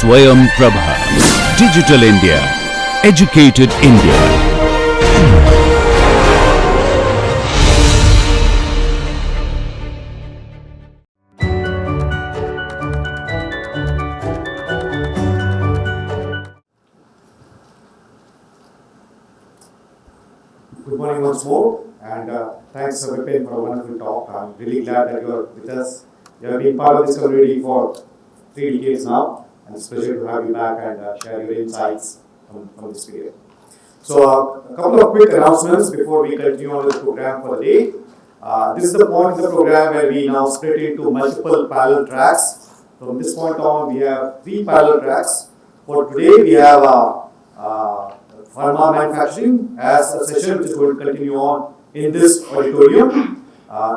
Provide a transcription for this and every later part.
Swayam Prabha. Digital India. Educated India. Good morning once more, and thanks Vipin for a wonderful talk. I'm really glad that you are with us. You have been part of this community for 3 decades now, and it's a pleasure to have you back and share your insights from this period. So a couple of quick announcements before we continue on with the program for the day. This is the point of the program where we now split into multiple parallel tracks. From this point on, we have 3 parallel tracks. For today, we have Pharma Manufacturing as a session which is going to continue on in this auditorium.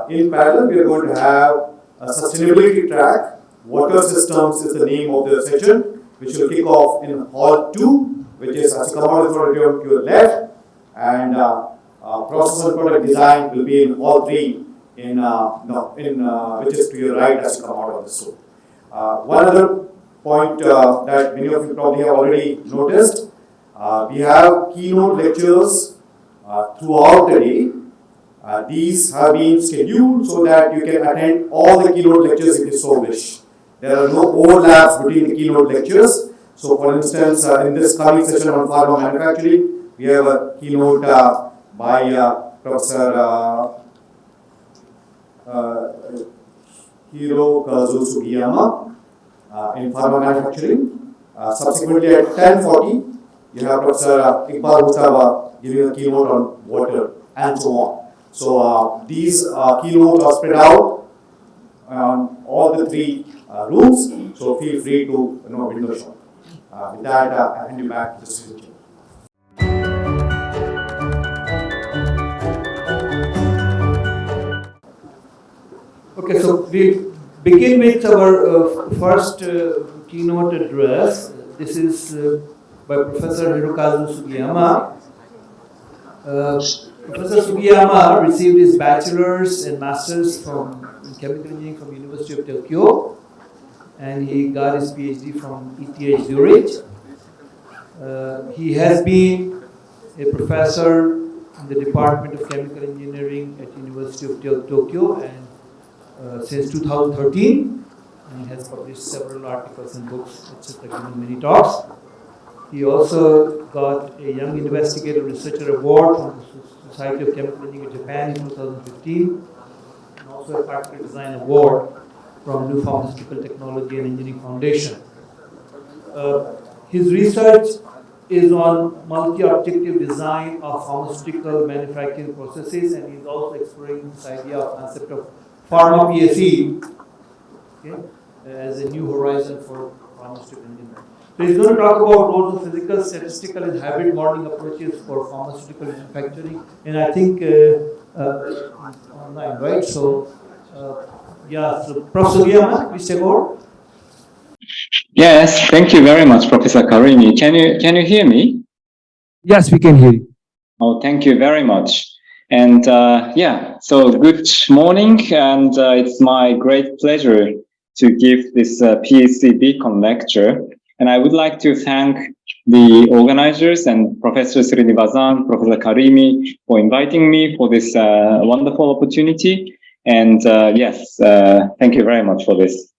In parallel, we are going to have a sustainability track. Water systems is the name of the session, which will kick off in Hall 2, which is as you come out of the auditorium to your left, and process and product design will be in Hall 3, which is to your right as you come out of the room. One other point that many of you probably have already noticed. We have keynote lectures throughout the day. These have been scheduled so that you can attend all the keynote lectures if you so wish. There are no overlaps between the keynote lectures. So for instance, in this coming session on Pharma Manufacturing, we have a keynote by Professor Hirokazu Sugiyama in Pharma Manufacturing. Subsequently at 10:40, you have Professor Iqbal Mustafa giving a keynote on water and so on. So these keynotes are spread out on all the 3 rooms. So feel free to window shop. With that, I hand you back to the speaker. Okay, so we begin with our first keynote address. This is by Professor Hirokazu Sugiyama. Professor Sugiyama received his bachelor's and master's in chemical engineering from University of Tokyo, and he got his PhD from ETH Zurich. He has been a professor in the Department of Chemical Engineering at University of Tokyo and since 2013, and he has published several articles and books, etc., given many talks. He also got a Young Investigator Researcher Award from the Society of Chemical Engineering Japan in 2015, and also a Particle Design Award from New Pharmaceutical Technology and Engineering Foundation. His research is on multi-objective design of pharmaceutical manufacturing processes, and he's also exploring this idea of concept of Pharma PSE, okay, as a new horizon for pharmaceutical engineering. So he's going to talk about roles of physical, statistical, and hybrid modeling approaches for pharmaceutical manufacturing, and I think online, right? So, so Professor Sugiyama, please take over. Yes, thank you very much, Professor Karimi. Can you hear me? Yes, we can hear you. Oh, thank you very much. And so good morning, and it's my great pleasure to give this PhD Beacon lecture. And I would like to thank the organizers and Professor Srinivazan, Professor Karimi for inviting me for this wonderful opportunity. And thank you very much for this.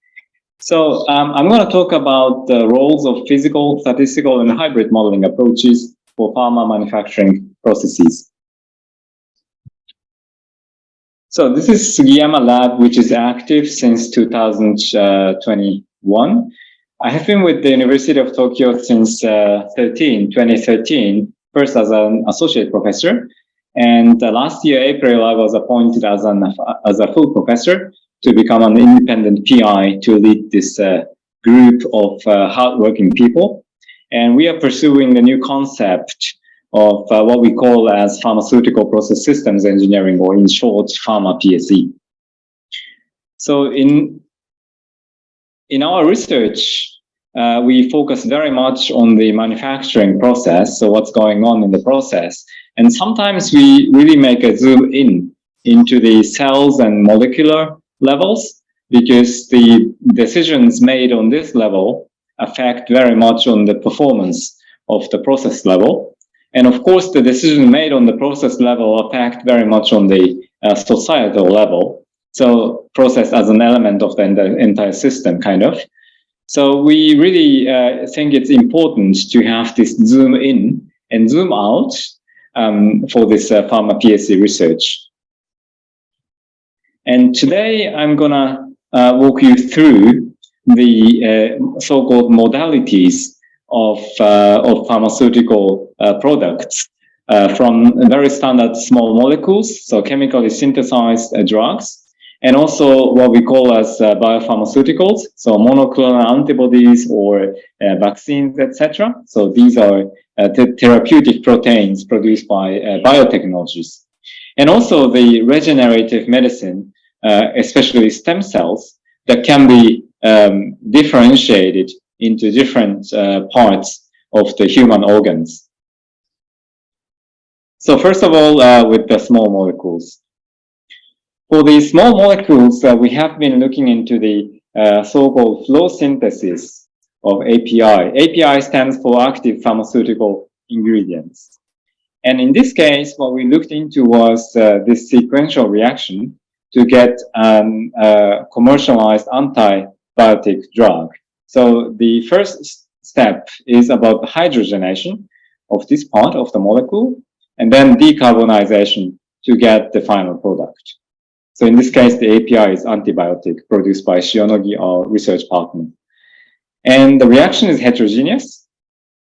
So I'm going to talk about the roles of physical, statistical, and hybrid modeling approaches for pharma manufacturing processes. So this is Sugiyama Lab, which is active since 2021. I have been with the University of Tokyo since 2013, first as an associate professor. And last year, April, I was appointed as a full professor to become an independent PI to lead this group of hardworking people. And we are pursuing the new concept of what we call as pharmaceutical process systems engineering, or in short, Pharma PSE. So in our research, we focus very much on the manufacturing process, so what's going on in the process. And sometimes we really make a zoom into the cells and molecular levels, because the decisions made on this level affect very much on the performance of the process level. And of course, the decision made on the process level affect very much on the societal level. So process as an element of the entire system, kind of. So we really think it's important to have this zoom in and zoom out for this pharma PSC research. And today I'm gonna walk you through the so-called modalities of pharmaceutical products from very standard small molecules, so chemically synthesized drugs, and also what we call as biopharmaceuticals, so monoclonal antibodies or vaccines, etc. So these are therapeutic proteins produced by biotechnologies. And also the regenerative medicine, especially stem cells, that can be differentiated into different parts of the human organs. So first of all, with the small molecules. For the small molecules, we have been looking into the so-called flow synthesis of API. API stands for active pharmaceutical ingredients. And in this case, what we looked into was this sequential reaction to get a commercialized antibiotic drug. So the first step is about the hydrogenation of this part of the molecule, and then decarbonization to get the final product. So in this case, the API is antibiotic produced by Shionogi, our research partner. And the reaction is heterogeneous,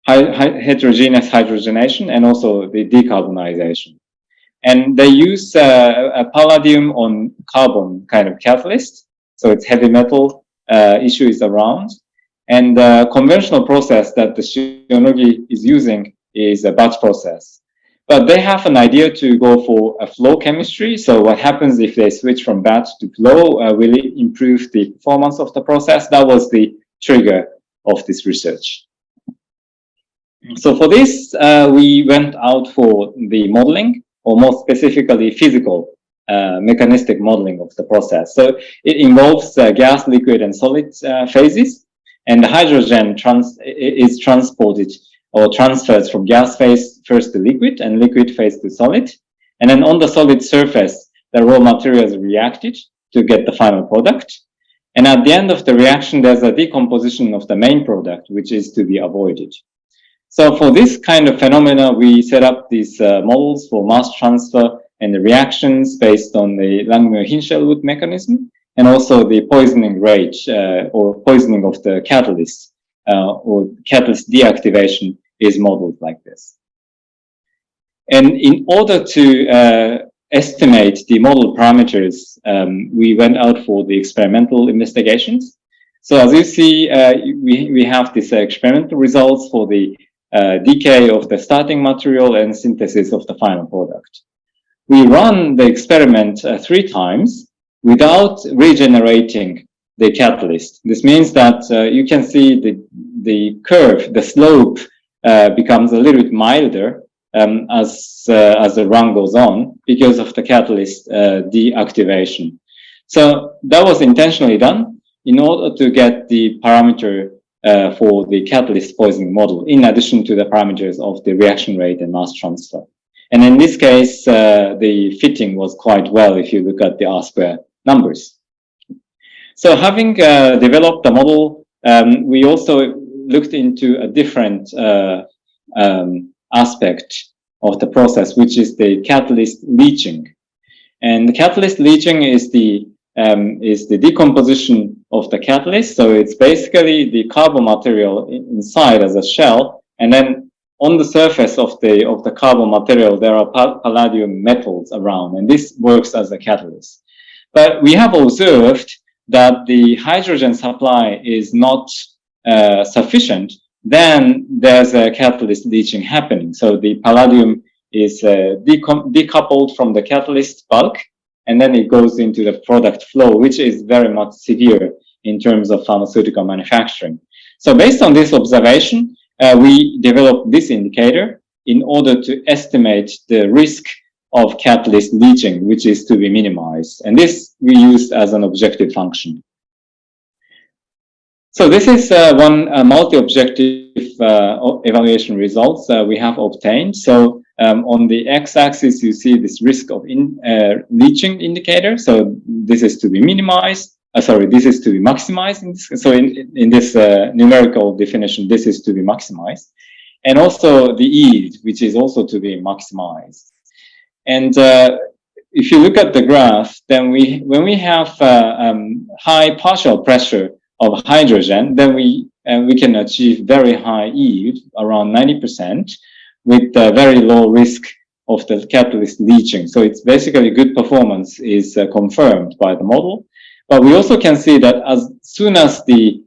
heterogeneous hydrogenation, and also the decarbonization. And they use a palladium on carbon kind of catalyst. So it's heavy metal issue is around. And the conventional process that the Shionogi is using is a batch process. But they have an idea to go for a flow chemistry. So what happens if they switch from batch to flow? Will it improve the performance of the process? That was the trigger of this research. So for this, we went out for the modeling, or more specifically physical mechanistic modeling of the process. So it involves gas, liquid, and solid phases, and the hydrogen is transported or transfers from gas phase first to liquid and liquid phase to solid. And then on the solid surface, the raw material is reacted to get the final product. And at the end of the reaction, there's a decomposition of the main product, which is to be avoided. So for this kind of phenomena, we set up these models for mass transfer and the reactions based on the Langmuir-Hinshelwood mechanism, and also the poisoning rate or poisoning of the catalyst or catalyst deactivation is modeled like this. And in order to estimate the model parameters, we went out for the experimental investigations. So as you see, we have these experimental results for the decay of the starting material and synthesis of the final product. We run the experiment 3 times without regenerating the catalyst. This means that you can see the curve, the slope becomes a little bit milder as the run goes on because of the catalyst deactivation. So that was intentionally done in order to get the parameter for the catalyst poisoning model, in addition to the parameters of the reaction rate and mass transfer. And in this case, the fitting was quite well if you look at the R-square numbers. So having developed the model, we also looked into a different aspect of the process, which is the catalyst leaching. And the catalyst leaching is the decomposition of the catalyst. So it's basically the carbon material inside as a shell, and then on the surface of the carbon material, there are palladium metals around, and this works as a catalyst. But we have observed that the hydrogen supply is not sufficient. Then there's a catalyst leaching happening. So the palladium is decoupled from the catalyst bulk, and then it goes into the product flow, which is very much severe in terms of pharmaceutical manufacturing. So based on this observation, we developed this indicator in order to estimate the risk of catalyst leaching, which is to be minimized. And this we used as an objective function. So this is one multi-objective evaluation results we have obtained. So on the x-axis, you see this risk of leaching indicator. So this is to be minimized. This is to be maximized. So in this numerical definition, this is to be maximized. And also the yield, which is also to be maximized. And if you look at the graph, then when we have high partial pressure of hydrogen, then we can achieve very high yield, around 90%, with very low risk of the catalyst leaching. So it's basically good performance is confirmed by the model. But we also can see that as soon as the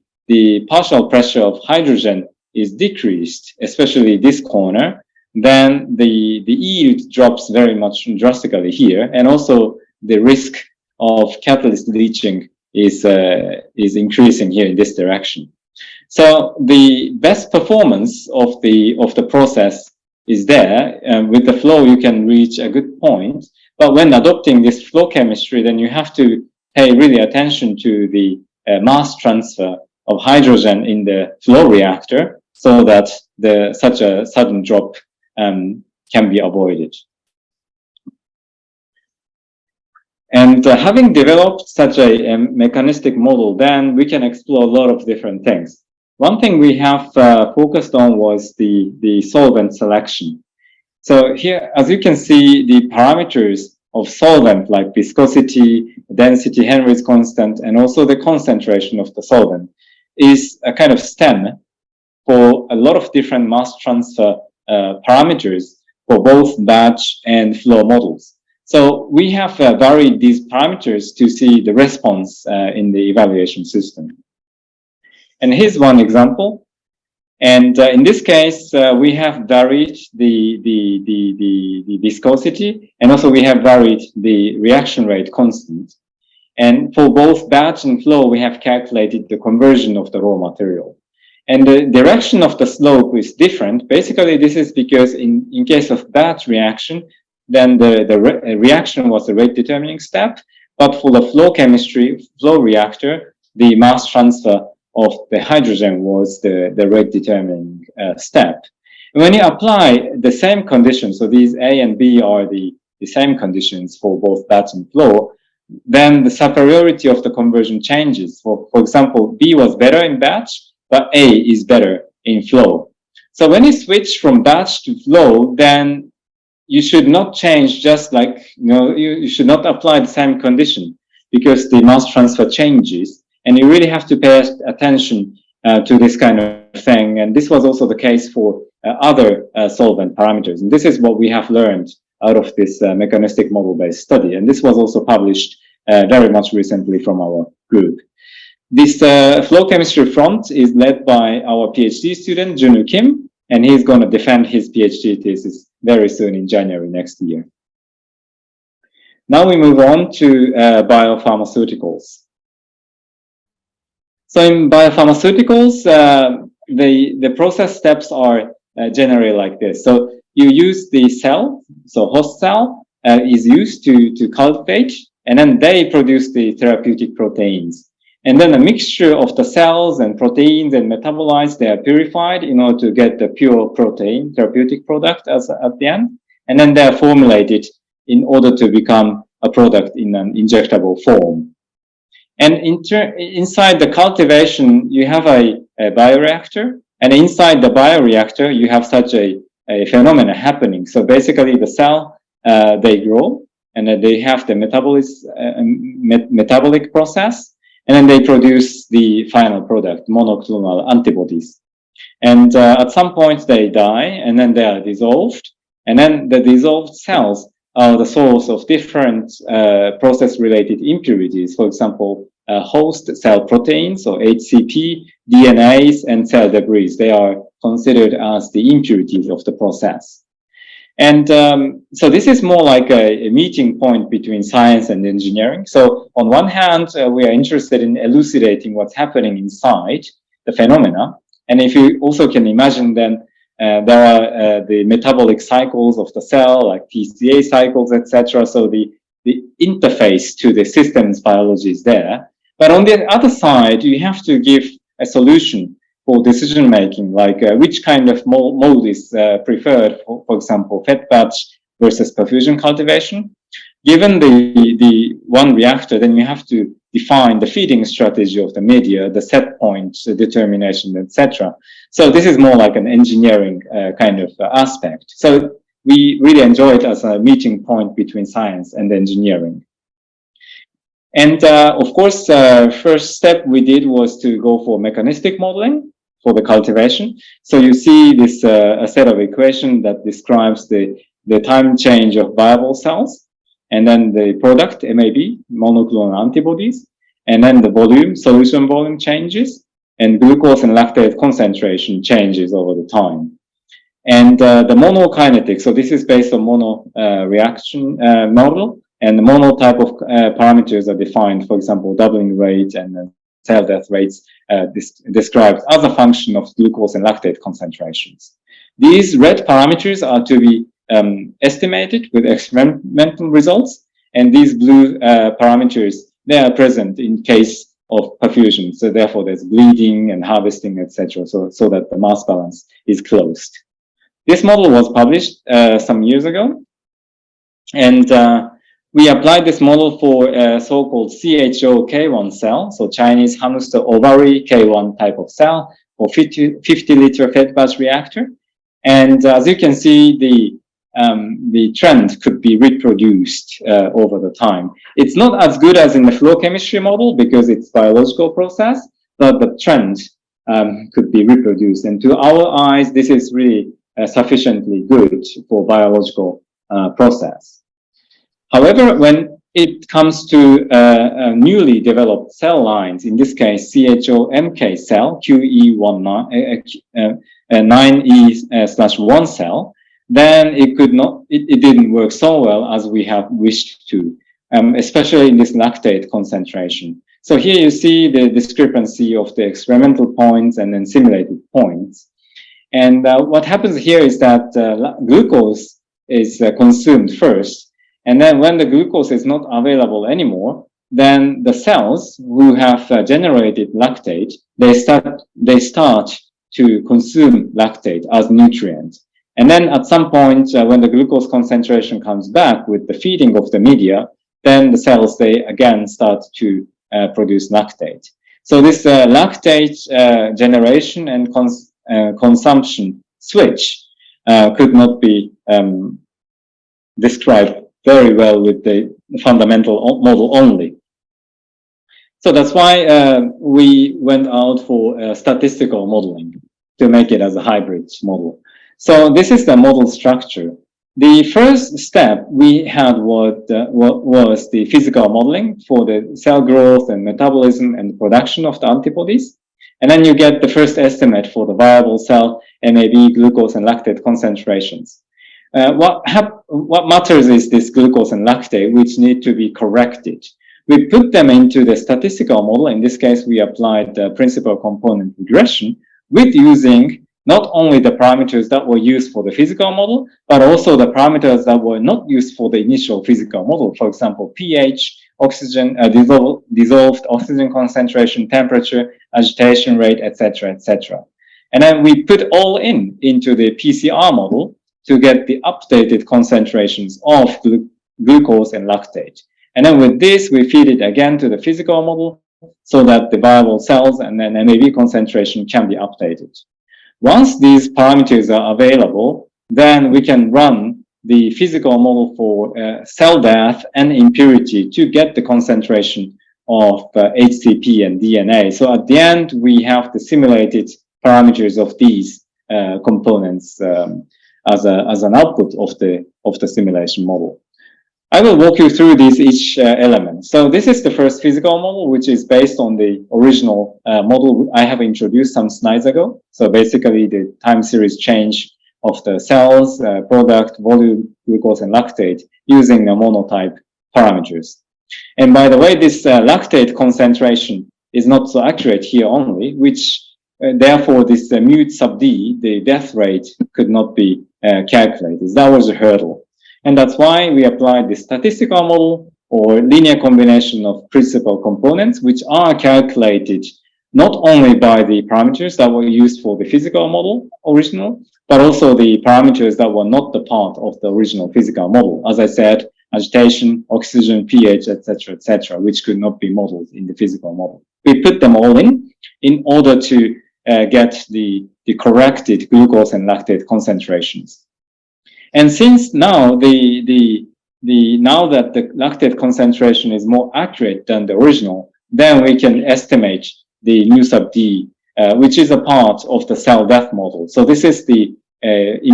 partial pressure of hydrogen is decreased, especially this corner, then the yield drops very much drastically here, and also the risk of catalyst leaching is increasing here in this direction. So the best performance of the process is there. With the flow, you can reach a good point. But when adopting this flow chemistry, then you have to pay really attention to the mass transfer of hydrogen in the flow reactor, so that such a sudden drop can be avoided. And having developed such a mechanistic model, then we can explore a lot of different things. One thing we have focused on was the solvent selection. So here, as you can see, the parameters of solvent like viscosity, density, Henry's constant, and also the concentration of the solvent is a kind of stem for a lot of different mass transfer parameters for both batch and flow models. So we have varied these parameters to see the response in the evaluation system. And here's one example. And in this case, we have varied the viscosity, and also we have varied the reaction rate constant. And for both batch and flow, we have calculated the conversion of the raw material. And the direction of the slope is different. Basically, this is because in case of batch reaction, then the reaction was the rate determining step. But for the flow chemistry, flow reactor, the mass transfer of the hydrogen was the rate determining step. And when you apply the same conditions, so these A and B are the same conditions for both batch and flow, then the superiority of the conversion changes. For example, B was better in batch, but A is better in flow. So when you switch from batch to flow, then you should not change just like, you should not apply the same condition, because the mass transfer changes, and you really have to pay attention to this kind of thing. And this was also the case for other solvent parameters. And this is what we have learned out of this mechanistic model-based study. And this was also published very much recently from our group. This flow chemistry front is led by our PhD student, Junwoo Kim, and he's going to defend his PhD thesis very soon in January next year. Now we move on to biopharmaceuticals. So in biopharmaceuticals, the process steps are generally like this. So you use the cell, so host cell is used to cultivate, and then they produce the therapeutic proteins. And then a mixture of the cells and proteins and metabolites, they are purified in order to get the pure protein therapeutic product at the end. And then they are formulated in order to become a product in an injectable form. And inside the cultivation, you have a bioreactor. And inside the bioreactor, you have such a phenomena happening. So basically the cell, they grow, and they have the metabolic process. And then they produce the final product, monoclonal antibodies. And at some point they die, and then they are dissolved. And then the dissolved cells are the source of different process-related impurities. For example, host cell proteins, or HCP, DNAs, and cell debris. They are considered as the impurities of the process. And so this is more like a meeting point between science and engineering. So on one hand, we are interested in elucidating what's happening inside the phenomena. And if you also can imagine, then there are the metabolic cycles of the cell, like TCA cycles, etc. So the interface to the systems biology is there. But on the other side, you have to give a solution for decision making, like which kind of mode is preferred, for example, fed batch versus perfusion cultivation. Given the one reactor, then you have to define the feeding strategy of the media, the set point determination, etc. So this is more like an engineering kind of aspect. So we really enjoy it as a meeting point between science and engineering. And of course, first step we did was to go for mechanistic modeling for the cultivation. So you see this a set of equation that describes the time change of viable cells, and then the product, MAB, monoclonal antibodies, and then the volume, solution volume changes, and glucose and lactate concentration changes over the time. And the monokinetics, so this is based on mono reaction model, and the mono type of parameters are defined, for example, doubling rate and cell death rates described as a function of glucose and lactate concentrations. These red parameters are to be estimated with experimental results, and these blue parameters, they are present in case of perfusion. So therefore there's bleeding and harvesting, etc. So that the mass balance is closed. This model was published some years ago, and we applied this model for a so-called CHO K1 cell, so Chinese hamster ovary K1 type of cell, or 50-liter fed batch reactor. And as you can see, the trend could be reproduced over the time. It's not as good as in the flow chemistry model because it's biological process, but the trend could be reproduced. And to our eyes, this is really sufficiently good for biological process. However, when it comes to newly developed cell lines, in this case, CHO-MK cell, QE9E/1 cell, then it didn't work so well as we have wished to, especially in this lactate concentration. So here you see the discrepancy of the experimental points and then simulated points. And what happens here is that glucose is consumed first. And then when the glucose is not available anymore, then the cells who have generated lactate, they start to consume lactate as nutrient. And then at some point, when the glucose concentration comes back with the feeding of the media, then the cells, they again start to produce lactate. So this lactate generation and consumption switch could not be described very well with the fundamental model only. So that's why we went out for statistical modeling to make it as a hybrid model. So this is the model structure. The first step we had was the physical modeling for the cell growth and metabolism and production of the antibodies. And then you get the first estimate for the viable cell, MAB, glucose and lactate concentrations. What matters is this glucose and lactate, which need to be corrected. We put them into the statistical model. In this case, we applied the principal component regression with using not only the parameters that were used for the physical model, but also the parameters that were not used for the initial physical model. For example, pH, oxygen, dissolved oxygen concentration, temperature, agitation rate, etc., etc. And then we put all into the PCR model to get the updated concentrations of glucose and lactate. And then with this, we feed it again to the physical model so that the viable cells and then MAB concentration can be updated. Once these parameters are available, then we can run the physical model for cell death and impurity to get the concentration of HCP and DNA. So at the end, we have the simulated parameters of these components as an output of the simulation model. I will walk you through each element. So this is the first physical model, which is based on the original model I have introduced some slides ago. So basically the time series change of the cells, product, volume, glucose, and lactate using the monotype parameters. And by the way, this lactate concentration is not so accurate here only, which therefore this mut sub d, the death rate, could not be calculated. That was a hurdle. And that's why we applied the statistical model or linear combination of principal components, which are calculated not only by the parameters that were used for the physical model original, but also the parameters that were not the part of the original physical model. As I said, agitation, oxygen, pH, etc., which could not be modeled in the physical model. We put them all in order to get the corrected glucose and lactate concentrations. And since now now that the lactate concentration is more accurate than the original, then we can estimate the nu sub d, which is a part of the cell death model. So this is the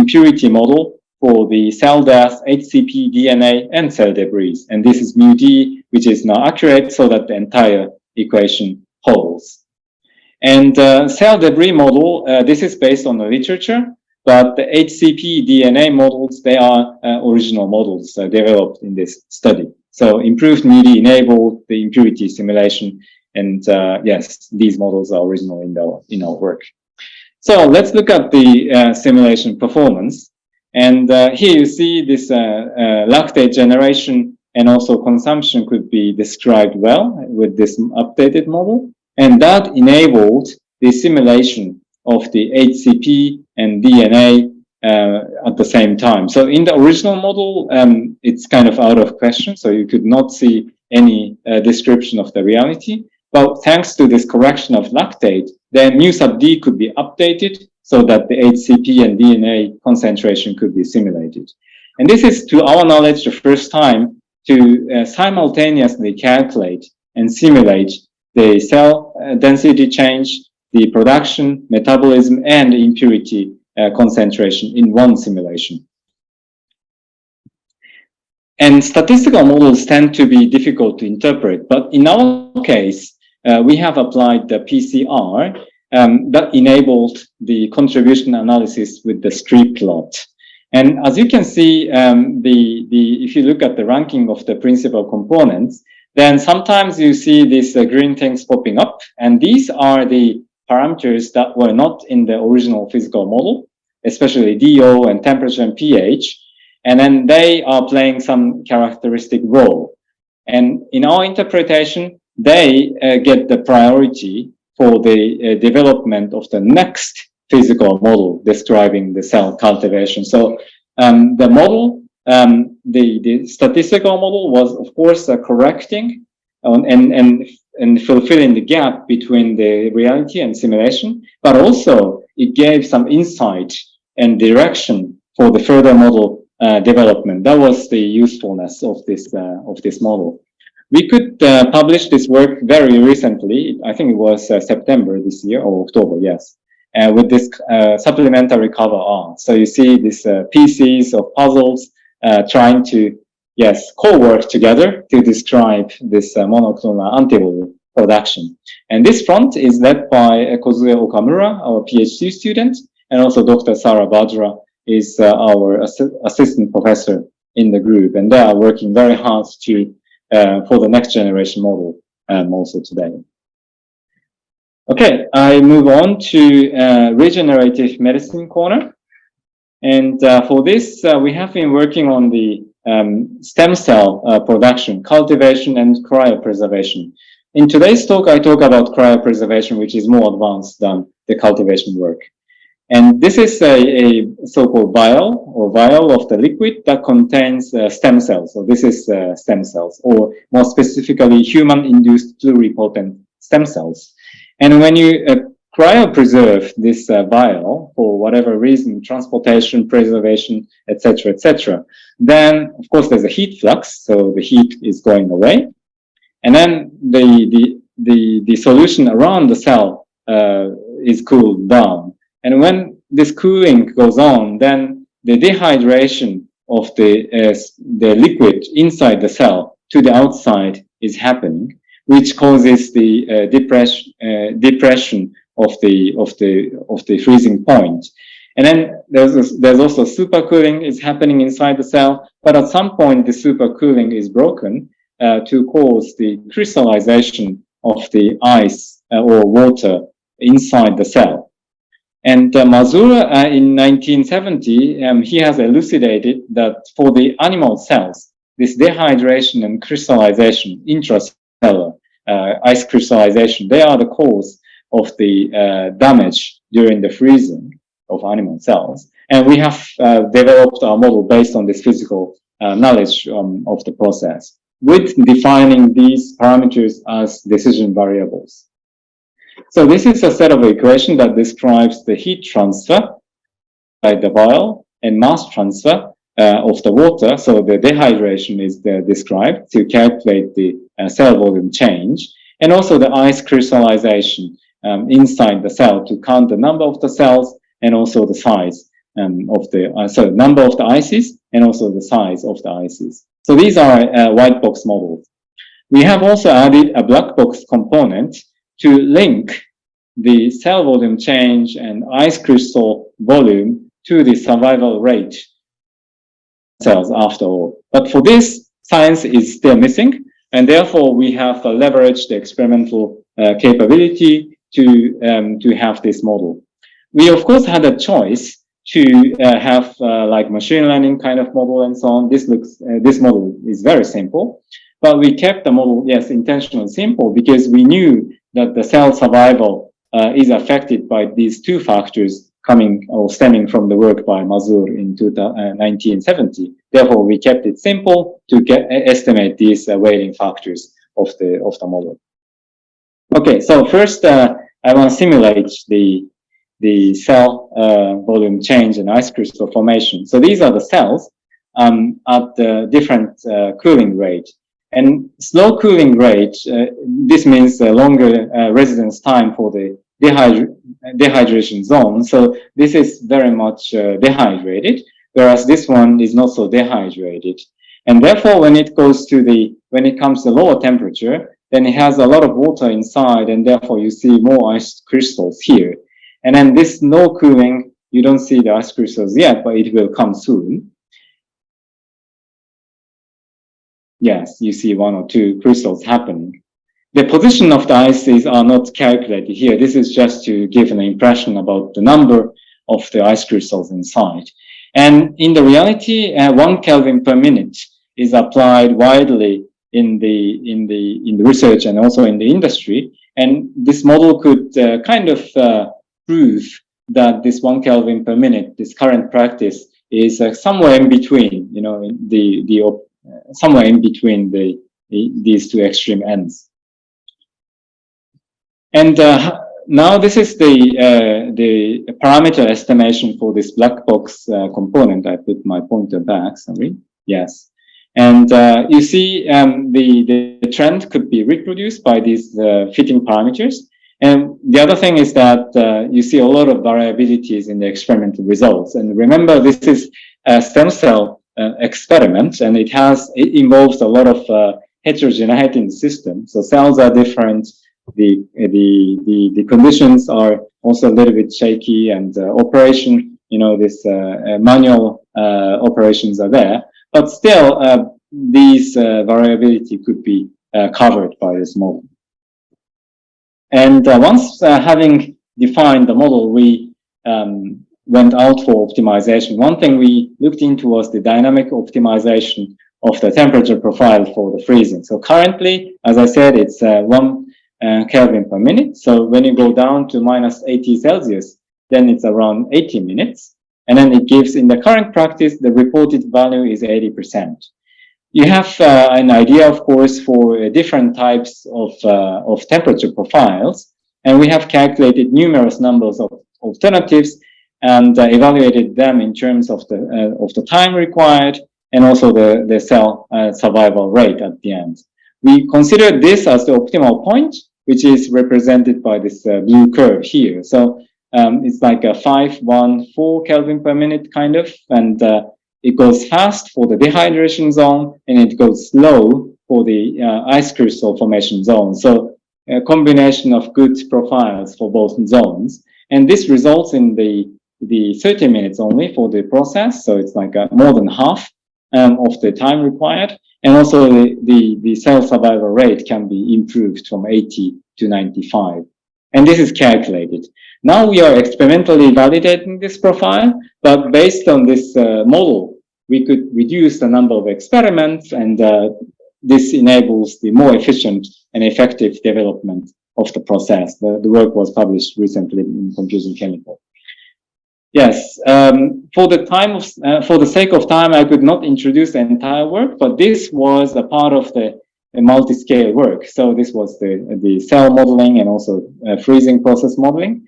impurity model for the cell death, HCP, DNA, and cell debris. And this is mu d, which is now accurate so that the entire equation holds. And cell debris model, this is based on the literature, but the HCP DNA models, they are original models developed in this study. So improved MUDI enabled the impurity simulation, and yes, these models are original in our work. So let's look at the simulation performance. And here you see this lactate generation and also consumption could be described well with this updated model. And that enabled the simulation of the HCP and DNA at the same time. So in the original model, it's kind of out of question. So you could not see any description of the reality. But thanks to this correction of lactate, then mu sub d could be updated so that the HCP and DNA concentration could be simulated. And this is, to our knowledge, the first time to simultaneously calculate and simulate the cell density change, the production, metabolism, and impurity concentration in one simulation. And statistical models tend to be difficult to interpret, but in our case, we have applied the PCR that enabled the contribution analysis with the street plot. And as you can see, if you look at the ranking of the principal components, then sometimes you see these green things popping up, and these are the parameters that were not in the original physical model, especially DO and temperature and pH, and then they are playing some characteristic role. And in our interpretation, they get the priority for the development of the next physical model describing the cell cultivation. So the model, the statistical model was, of course, correcting and fulfilling the gap between the reality and simulation, but also it gave some insight and direction for the further model development. That was the usefulness of this model. We could publish this work very recently. I think it was September this year, or October, yes, with this supplementary cover art. So you see these pieces of puzzles trying to, yes, co-work together to describe this monoclonal antibody production. And this front is led by Kozue Okamura, our PhD student, and also Dr. Sarah Bajra is our assistant professor in the group. And they are working very hard to for the next generation model also today. Okay, I move on to regenerative medicine corner. And for this, we have been working on the stem cell production, cultivation, and cryopreservation. In today's talk, I talk about cryopreservation, which is more advanced than the cultivation work. And this is a so-called vial of the liquid that contains stem cells. So this is stem cells, or more specifically, human-induced pluripotent stem cells. And when you cryopreserve this vial for whatever reason, transportation, preservation, etc., then of course there's a heat flux, so the heat is going away, and then the solution around the cell is cooled down. And when this cooling goes on, then the dehydration of the liquid inside the cell to the outside is happening, which causes the depression of the freezing point. And then there's also supercooling is happening inside the cell, but at some point the supercooling is broken to cause the crystallization of the ice or water inside the cell. And Mazur in 1970, he has elucidated that for the animal cells, this dehydration and crystallization, intracellular ice crystallization, they are the cause of the damage during the freezing of animal cells. And we have developed our model based on this physical knowledge of the process, with defining these parameters as decision variables. So this is a set of equations that describes the heat transfer by the vial and mass transfer of the water. So the dehydration is described to calculate the cell volume change, and also the ice crystallization inside the cell to count the number of the cells and also the size of the number of the ices and also the size of the ices. So these are white box models. We have also added a black box component to link the cell volume change and ice crystal volume to the survival rate cells after all. But for this, science is still missing, and therefore we have leveraged the experimental capability to have this model. We of course had a choice to have like machine learning kind of model and so on. This model is very simple, but we kept the model, yes, intentionally simple, because we knew that the cell survival is affected by these two factors coming or stemming from the work by Mazur in 1970. Therefore, we kept it simple to estimate these weighting factors of the model. Okay, so first I want to simulate the cell volume change and ice crystal formation. So these are the cells at the different cooling rate. And slow cooling rate, this means a longer residence time for the dehydration zone. So this is very much dehydrated, whereas this one is not so dehydrated. And therefore, when it comes to lower temperature, then it has a lot of water inside, and therefore you see more ice crystals here. And then this no cooling, you don't see the ice crystals yet, but it will come soon. Yes, you see one or two crystals happening. The position of the ices are not calculated here. This is just to give an impression about the number of the ice crystals inside. And in the reality, 1 Kelvin per minute is applied widely in the research and also in the industry. And this model could kind of prove that this 1 Kelvin per minute, this current practice, is somewhere in between, you know, somewhere in between these two extreme ends. And now this is the parameter estimation for this black box component. I put my pointer back, sorry. Yes. And you see the trend could be reproduced by these fitting parameters. And the other thing is that you see a lot of variabilities in the experimental results. And remember, this is a stem cell experiment, and it involves a lot of heterogeneity in the system. So cells are different. The conditions are also a little bit shaky, and operation, you know, this manual operations are there. But still, these variability could be covered by this model. And once having defined the model, we went out for optimization. One thing we looked into was the dynamic optimization of the temperature profile for the freezing. So currently, as I said, it's 1 Kelvin per minute. So when you go down to minus 80 Celsius, then it's around 80 minutes. And then it gives, in the current practice, the reported value is 80%. You have an idea, of course, for different types of temperature profiles. And we have calculated numerous numbers of alternatives and evaluated them in terms of the time required and also the cell survival rate at the end. We consider this as the optimal point, which is represented by this blue curve here. So it's like a 514 Kelvin per minute kind of, and it goes fast for the dehydration zone, and it goes slow for the ice crystal formation zone. So a combination of good profiles for both zones. And this results in the 30 minutes only for the process. So it's like more than half of the time required. And also the cell survival rate can be improved from 80 to 95. And this is calculated. Now we are experimentally validating this profile, but based on this model, we could reduce the number of experiments, and this enables the more efficient and effective development of the process. The work was published recently in Computing Chemical. Yes, for the sake of time, I could not introduce the entire work, but this was a part of the multi-scale work. So this was the cell modeling and also freezing process modeling.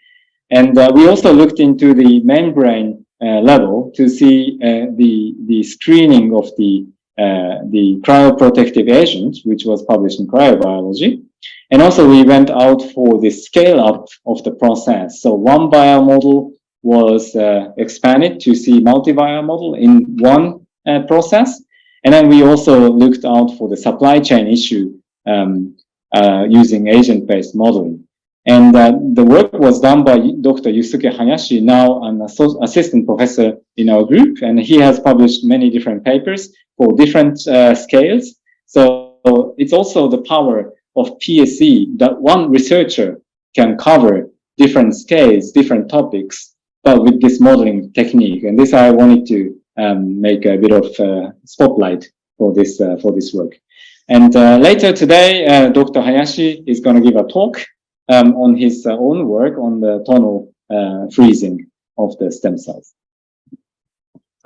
And we also looked into the membrane level to see the screening of the cryoprotective agent, which was published in Cryobiology. And also we went out for the scale up of the process. So one biomodel was expanded to see multi-vial model in one process. And then we also looked out for the supply chain issue using agent-based modeling. And the work was done by Dr. Yusuke Hayashi, now an assistant professor in our group, and he has published many different papers for different scales. So it's also the power of PSE that one researcher can cover different scales, different topics, but with this modeling technique. And this I wanted to make a bit of spotlight for this work. And later today, Dr. Hayashi is going to give a talk on his own work on the tonal freezing of the stem cells.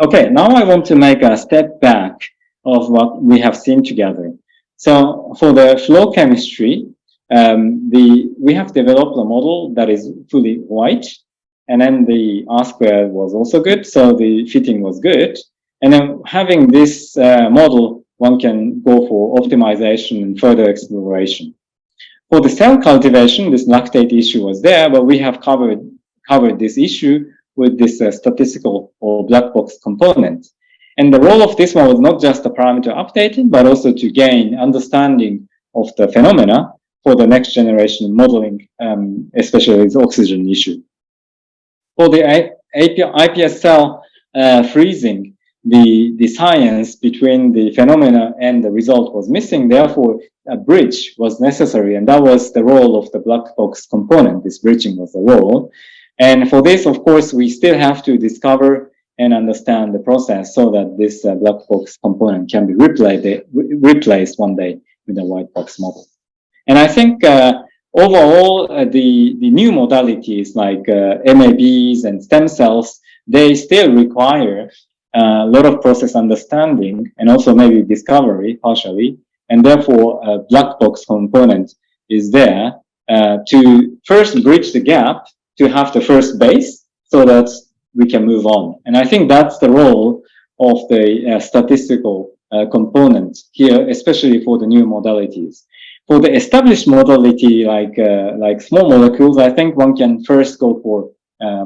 Okay, now I want to make a step back of what we have seen together. So for the flow chemistry, we have developed a model that is fully white, and then the R squared was also good, so the fitting was good. And then having this model, one can go for optimization and further exploration. For the cell cultivation, this lactate issue was there, but we have covered this issue with this statistical or black box component. And the role of this one was not just the parameter updating, but also to gain understanding of the phenomena for the next generation modeling, especially the oxygen issue. For the iPS cell freezing, the science between the phenomena and the result was missing. Therefore, a bridge was necessary, and that was the role of the black box component. This bridging was the role. And for this, of course, we still have to discover and understand the process so that this black box component can be replaced one day with a white box model. And I think overall, the new modalities like MABs and stem cells, they still require a lot of process understanding and also maybe discovery partially. And therefore, a black box component is there to first bridge the gap to have the first base so that we can move on. And I think that's the role of the statistical component here, especially for the new modalities. For the established modality like small molecules, I think one can first go for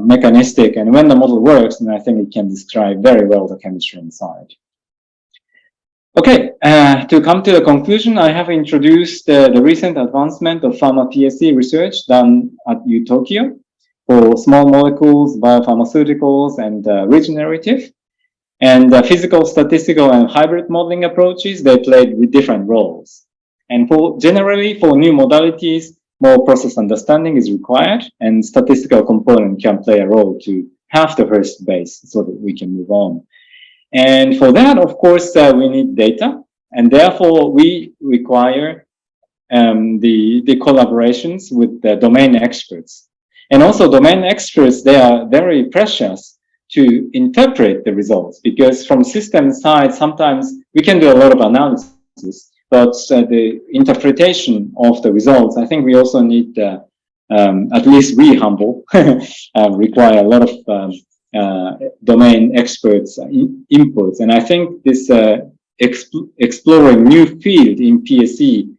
mechanistic, and when the model works, then I think it can describe very well the chemistry inside. Okay, to come to the conclusion, I have introduced the recent advancement of pharma PSC research done at U Tokyo for small molecules, biopharmaceuticals, and regenerative. And physical, statistical, and hybrid modeling approaches, they played with different roles. And generally, for new modalities, more process understanding is required, and statistical component can play a role to have the first base so that we can move on. And for that, of course, we need data, and therefore we require the collaborations with the domain experts. And also domain experts, they are very precious to interpret the results, because from system side, sometimes we can do a lot of analysis, but the interpretation of the results, I think we also need, at least we humble, require a lot of domain experts inputs. And I think this exploring new field in PSE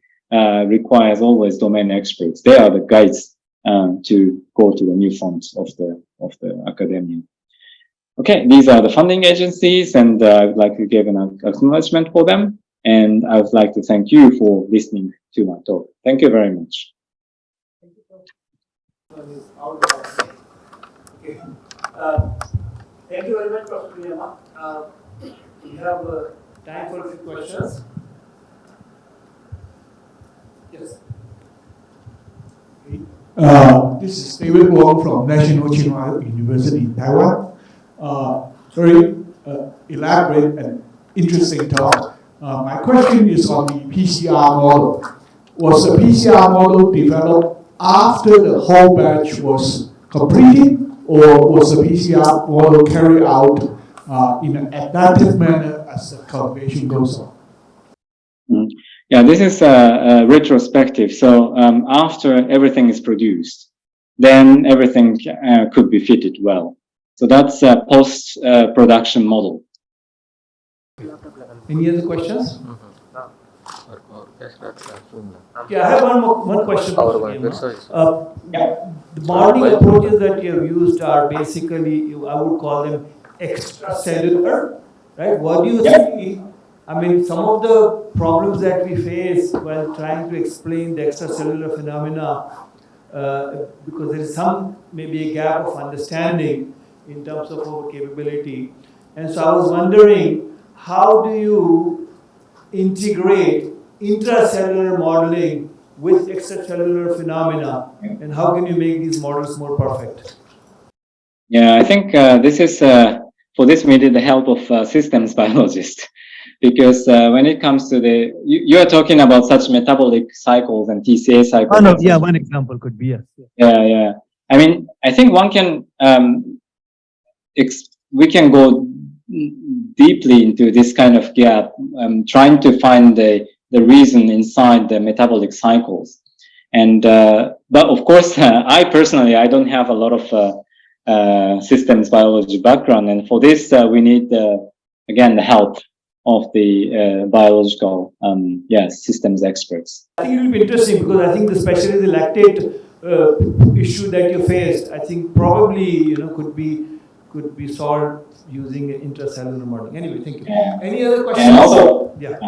requires always domain experts. They are the guides to go to the new fronts of the academia. Okay, these are the funding agencies, and I would like to give an acknowledgement for them. And I would like to thank you for listening to my talk. Thank you very much. Okay. Thank you very much, Dr. Miyama. We have time for a few questions. Yes. This is David Wong from National Tsinghua University in Taiwan. Very elaborate and interesting talk. My question is on the PCR model. Was the PCR model developed after the whole batch was completed, or was the PCR model carried out in an adaptive manner as the cultivation goes on? Yeah, this is retrospective. So after everything is produced, then everything could be fitted well. So that's a post-production model. Any other questions? Yeah, I have one question. The modeling approaches that you have used are basically, I would call them extracellular, right? What do you see? I mean, some of the problems that we face while trying to explain the extracellular phenomena, because there is maybe a gap of understanding in terms of our capability. And so I was wondering, how do you integrate intracellular modeling with extracellular phenomena, and how can you make these models more perfect? Yeah, I think this is, for this we need the help of systems biologists, because when it comes to you are talking about such metabolic cycles and TCA cycles. Oh, no, yeah, one example could be, yes. Yeah. I mean, I think one can, we can go deeply into this kind of gap, trying to find the reason inside the metabolic cycles. And, but of course, I personally, I don't have a lot of systems biology background. And for this, we need, again, the help of the biological, systems experts. I think it will be interesting, because I think especially the lactate issue that you faced, I think probably, could be solved using intracellular modeling. Anyway, thank you. Any other questions? And also, yeah.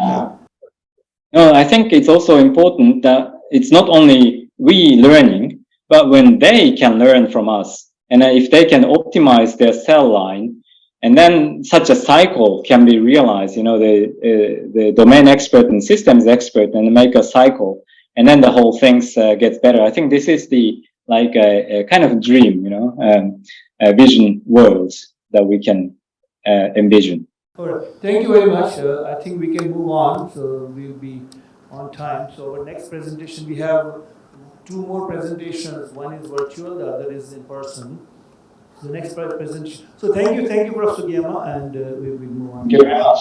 No, I think it's also important that it's not only we learning, but when they can learn from us, and if they can optimize their cell line, and then such a cycle can be realized, the domain expert and systems expert, and make a cycle, and then the whole things gets better. I think this is the a kind of dream, a vision world that we can envision. All right. Thank you very much. I think we can move on, so we'll be on time. So our next presentation, we have two more presentations. One is virtual, the other is in person. The next presentation. So thank you, Prof. Sugiyama, and we will move on. Thank you very much.